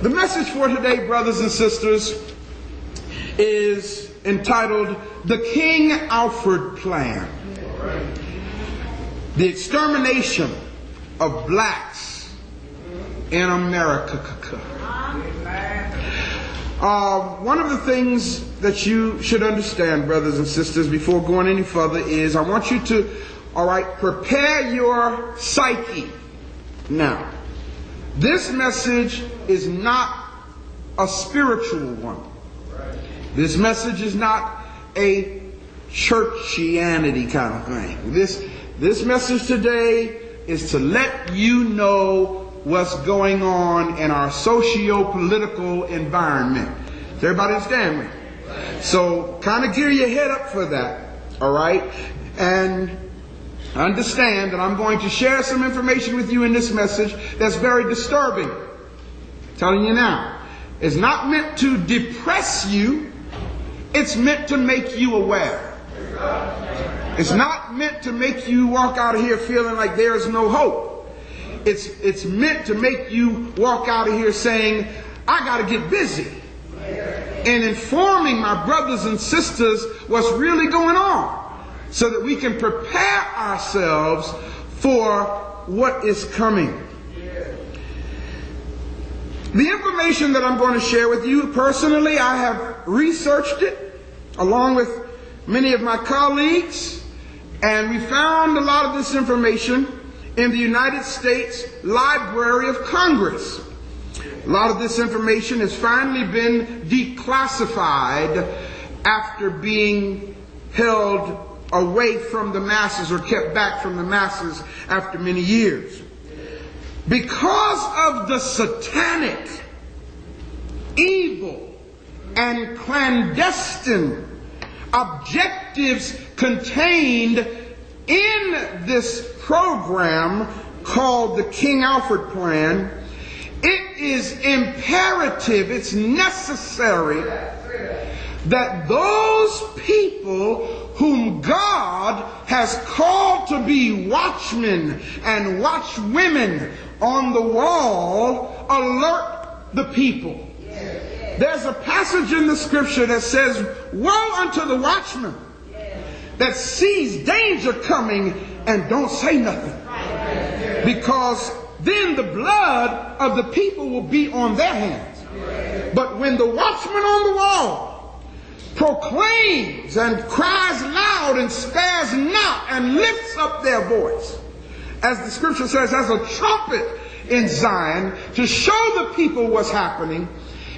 The message for today, brothers and sisters, is entitled The King Alfred Plan. The extermination of blacks in America. One of the things that you should understand, brothers and sisters, before going any further is I want you to, prepare your psyche. Now, this message is not a spiritual one. This message is not a churchianity kind of thing. This message today is to let you know what's going on in our socio-political environment. Does everybody understand me? So kind of gear your head up for that, all right? And understand that I'm going to share some information with you in this message that's very disturbing. I'm telling you now. It's not meant to depress you. It's meant to make you aware. It's not meant to make you walk out of here feeling like there's no hope. It's meant to make you walk out of here saying, I got to get busy in informing my brothers and sisters what's really going on, so that we can prepare ourselves for what is coming. The information that I'm going to share with you, personally, I have researched it along with many of my colleagues, and we found a lot of this information in the United States Library of Congress. A lot of this information has finally been declassified after being held away from the masses, or kept back from the masses after many years. Because of the satanic, evil, and clandestine objectives contained in this program called the King Alfred Plan, it is imperative, it's necessary that those people whom God has called to be watchmen and watchwomen on the wall alert the people. There's a passage in the scripture that says, woe unto the watchman that sees danger coming and don't say nothing, because then the blood of the people will be on their hands. But when the watchman on the wall proclaims and cries loud and spares not and lifts up their voice, as the scripture says, as a trumpet in Zion, to show the people what's happening,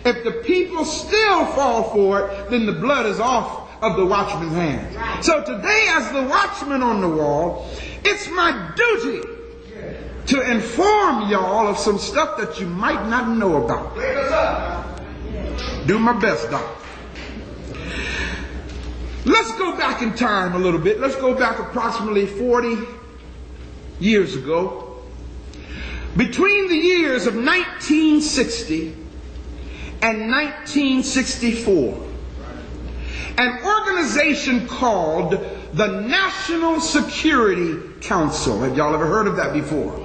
if the people still fall for it, then the blood is off of the watchman's hands. So today, as the watchman on the wall, it's my duty to inform y'all of some stuff that you might not know about. Do my best, Doc. Let's go back in time a little bit. Let's go back approximately 40 years ago. Between the years of 1960 and 1964, an organization called the National Security Council. Have y'all ever heard of that before?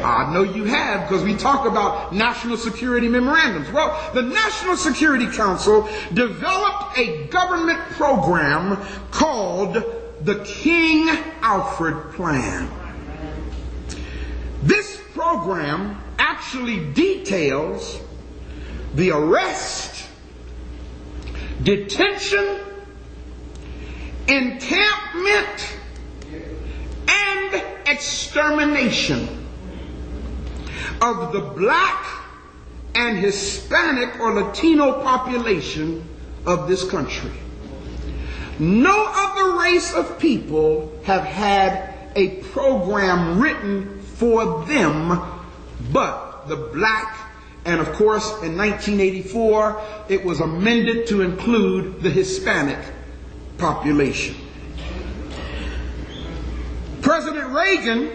I know you have, because we talk about national security memorandums. Well, the National Security Council developed a government program called the King Alfred Plan. This program actually details the arrest, detention, encampment, and extermination of the black and Hispanic or Latino population of this country. No other race of people have had a program written for them but the black, and of course in 1984 it was amended to include the Hispanic population. President Reagan,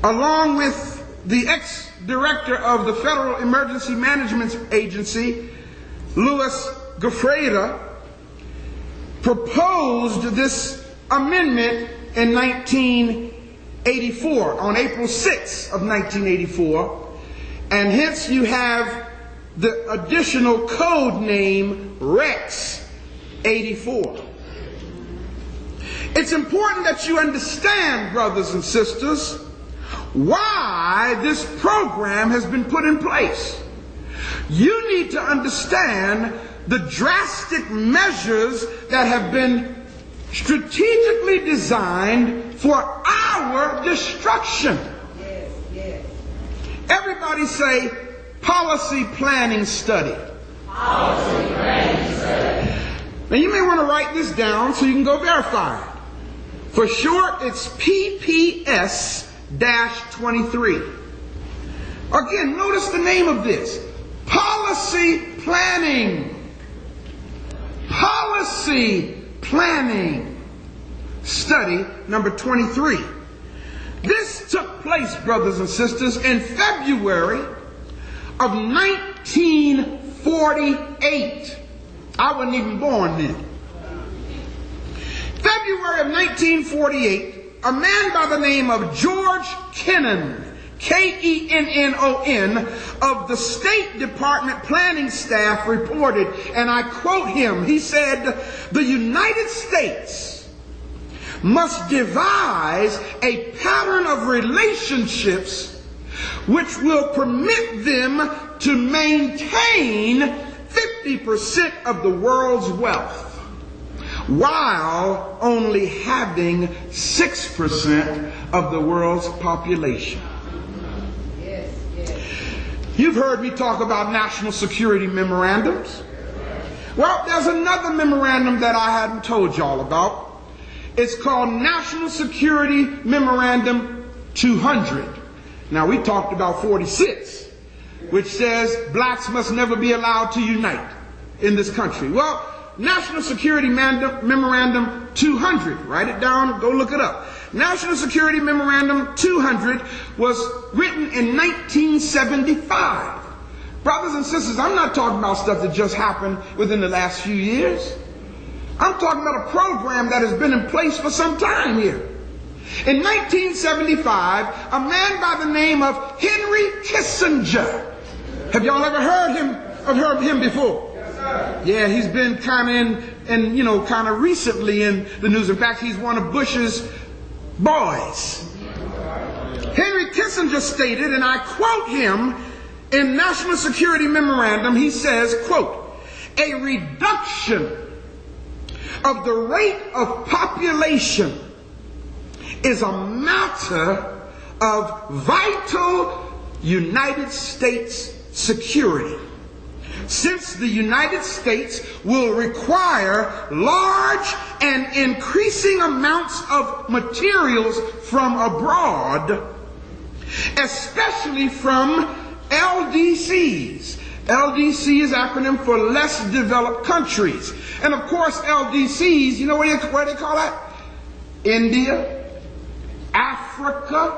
along with the ex-director of the Federal Emergency Management Agency, Louis Goffredo, proposed this amendment in 1984, on April 6th of 1984, And hence you have the additional code name Rex 84. It's important that you understand, brothers and sisters, why this program has been put in place. You need to understand the drastic measures that have been strategically designed for our destruction. Yes, yes. Everybody say, policy planning study. Policy planning study. Now you may want to write this down so you can go verify it. For short, it's PPS-23. Again, notice the name of this. Policy planning. Policy planning study number 23. This took place, brothers and sisters, in February of 1948. I wasn't even born then. February of 1948, a man by the name of George Kennan, Kennon, of the State Department planning staff reported, and I quote him, he said, "The United States must devise a pattern of relationships which will permit them to maintain 50% of the world's wealth, while only having 6% of the world's population." Yes, yes. You've heard me talk about national security memorandums. Well, there's another memorandum that I hadn't told y'all about. It's called National Security Memorandum 200. Now, we talked about 46, which says blacks must never be allowed to unite in this country. Well, National Security Memorandum 200, write it down, go look it up. National Security Memorandum 200 was written in 1975. Brothers and sisters, I'm not talking about stuff that just happened within the last few years. I'm talking about a program that has been in place for some time here. In 1975, a man by the name of Henry Kissinger. Have y'all ever heard him before? Yeah, he's been kind of recently in the news. In fact, he's one of Bush's boys. Henry Kissinger stated, and I quote him in National Security Memorandum, he says, quote, "A reduction of the rate of population is a matter of vital United States security, since the United States will require large and increasing amounts of materials from abroad, especially from LDCs." LDC is acronym for less developed countries. And of course, LDCs, you know where they call that? India, Africa.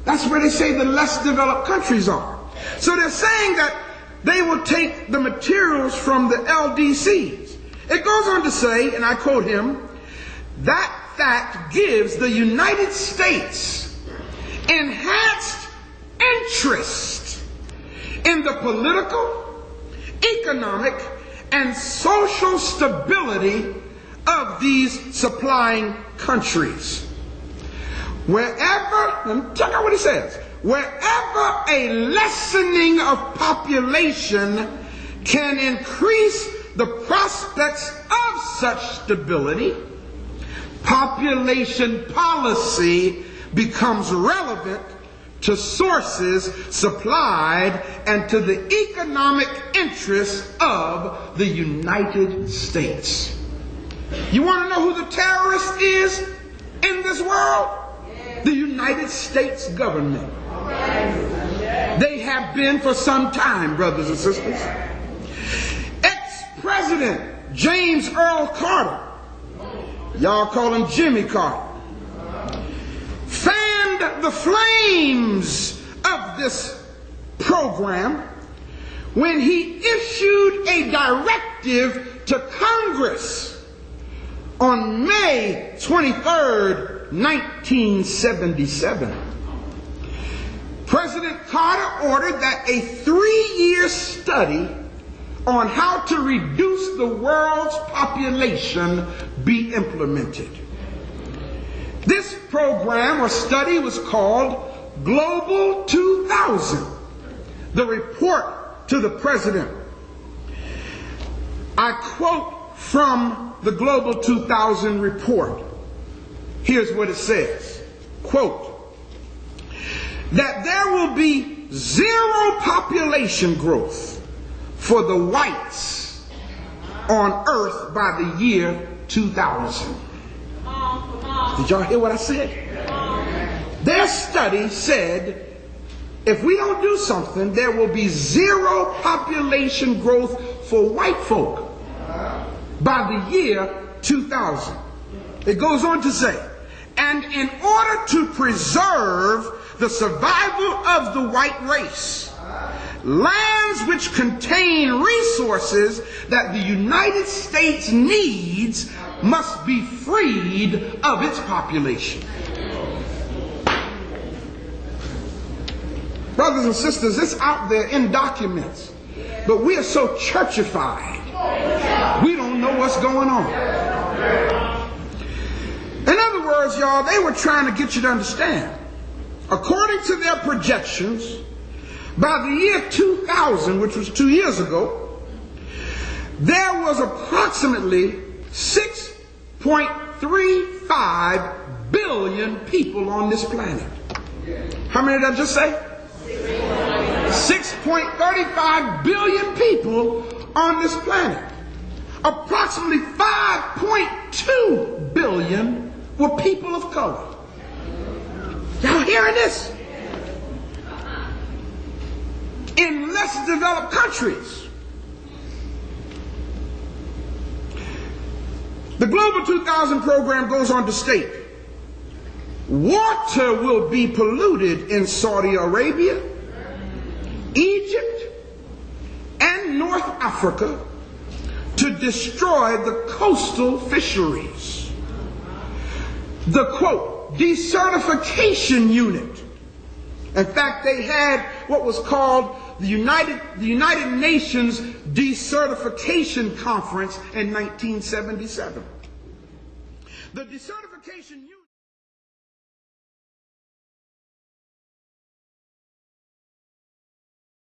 That's where they say the less developed countries are. So they're saying that they will take the materials from the LDCs. It goes on to say, and I quote him, "That fact gives the United States enhanced interest in the political, economic, and social stability of these supplying countries. Wherever," and check out what he says, "wherever a lessening of population can increase the prospects of such stability, population policy becomes relevant to sources supplied and to the economic interests of the United States." You want to know who the terrorist is in this world? The United States government. They have been for some time, brothers and sisters. Ex-President James Earl Carter, y'all call him Jimmy Carter, fanned the flames of this program when he issued a directive to Congress on May 23rd, 1977, President Carter ordered that a 3-year study on how to reduce the world's population be implemented. This program or study was called Global 2000, the report to the president. I quote from the Global 2000 report. Here's what it says, quote, that there will be zero population growth for the whites on earth by the year 2000. Did y'all hear what I said? Their study said if we don't do something, there will be zero population growth for white folk by the year 2000. It goes on to say, and in order to preserve the survival of the white race, lands which contain resources that the United States needs must be freed of its population. Brothers and sisters, it's out there in documents, but we are so churchified, we don't know what's going on. In other words, y'all, they were trying to get you to understand. According to their projections, by the year 2000, which was 2 years ago, there was approximately 6.35 billion people on this planet. How many did I just say? 6.35 billion people on this planet. Approximately 5.2 billion were people of color. Y'all hearing this? In less developed countries. The Global 2000 program goes on to state, water will be polluted in Saudi Arabia, Egypt, and North Africa to destroy the coastal fisheries. The quote, desertification unit. In fact, they had what was called the United Nations Desertification Conference in 1977. The desertification unit